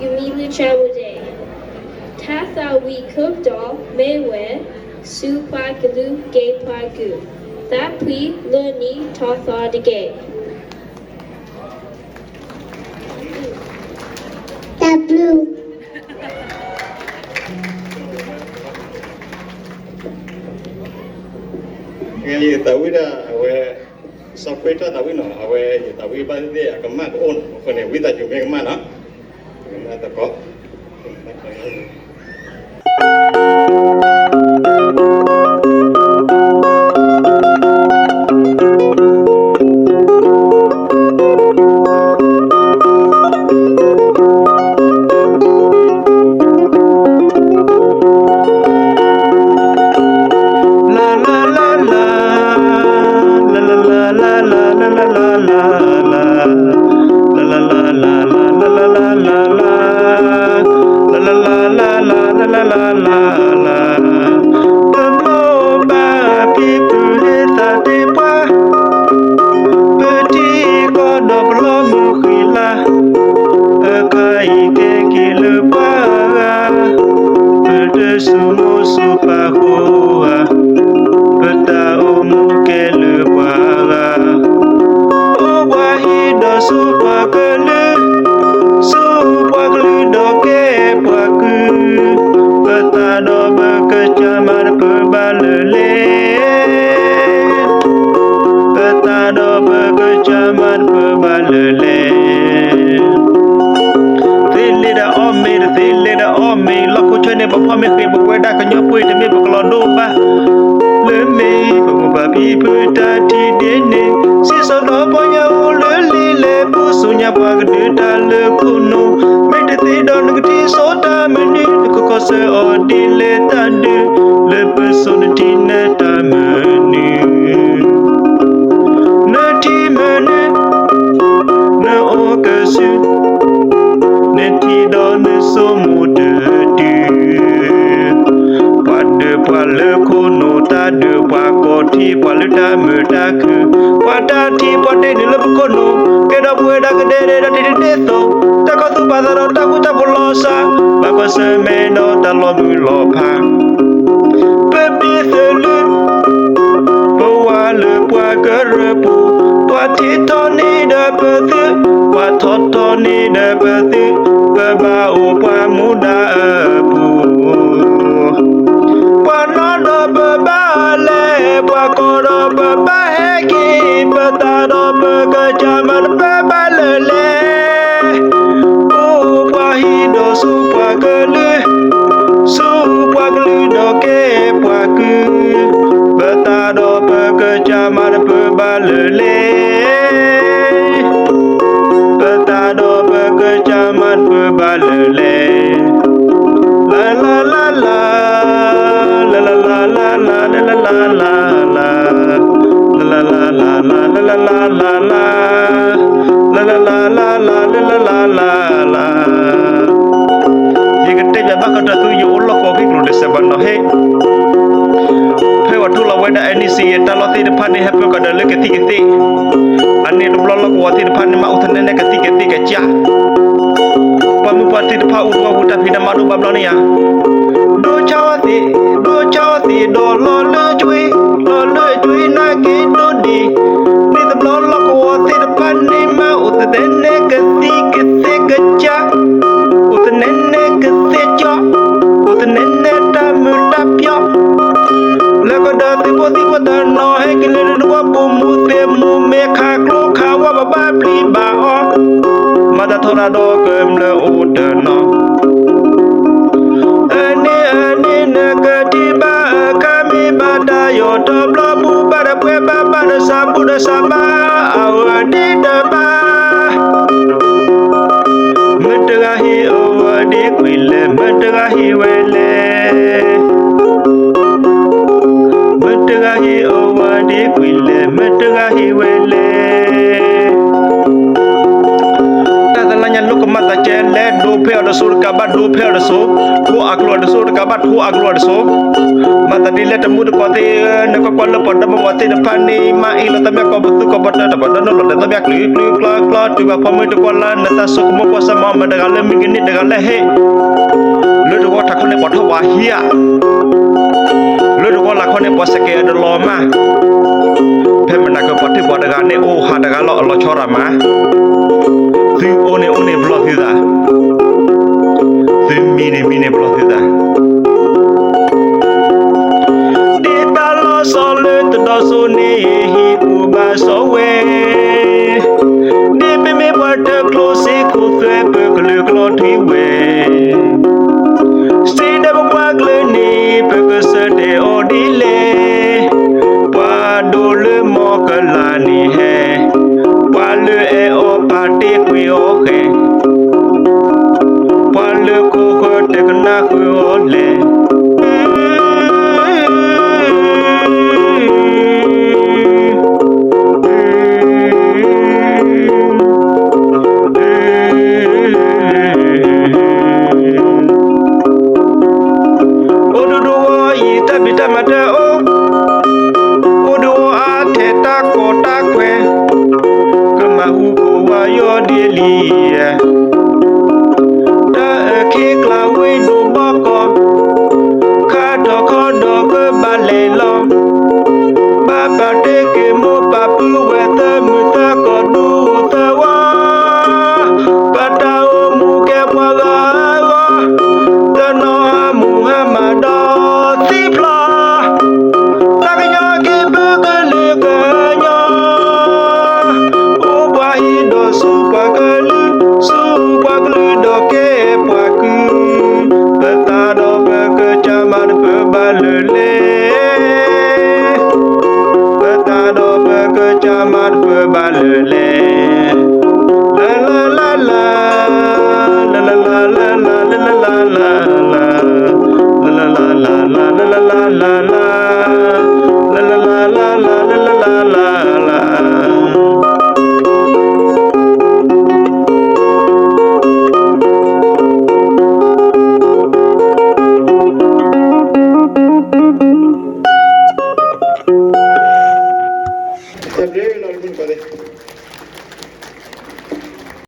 Yumilu Chamude. Tatha we cooked all, mewe, su pagalu, gay pagu. That we luni tatha de gay. The blue. Ngày tàu đã về sau khi cho tàu nó về tàu bây giờ cái mặt ôn phần này bây giờ chụp cái mặt đó là ta có phe da so ka ba do phe da so thu aglo da so ka ba thu aglo da so ma ta di le ta mu ko te ne ko la pa da ma te da pa ni ma I la ta me ko bu ko ba da ba da no la ta me kli kli kla kla tu ba pa me to ko la na ta so ko mo ko sa ma ma da ga le mi ni da ga le he le do ko ta ko ne ba tho wa hia le do ko la ko ne pa se ke da lo ma phe ma na ko pa ti ba da ga ne o ha da ga lo chora ma tu one blo ti da tu mine blo ti da de ba lo so le to do so ne hi pu ba so we de me ba ta close ko fe pe ko ti we stay de ba gle ni pe ko se de odile pa do le mo ka la ni he pa le e o pa te kwi o he pa le ko ko te na kwi o le Sabia que no algún padre.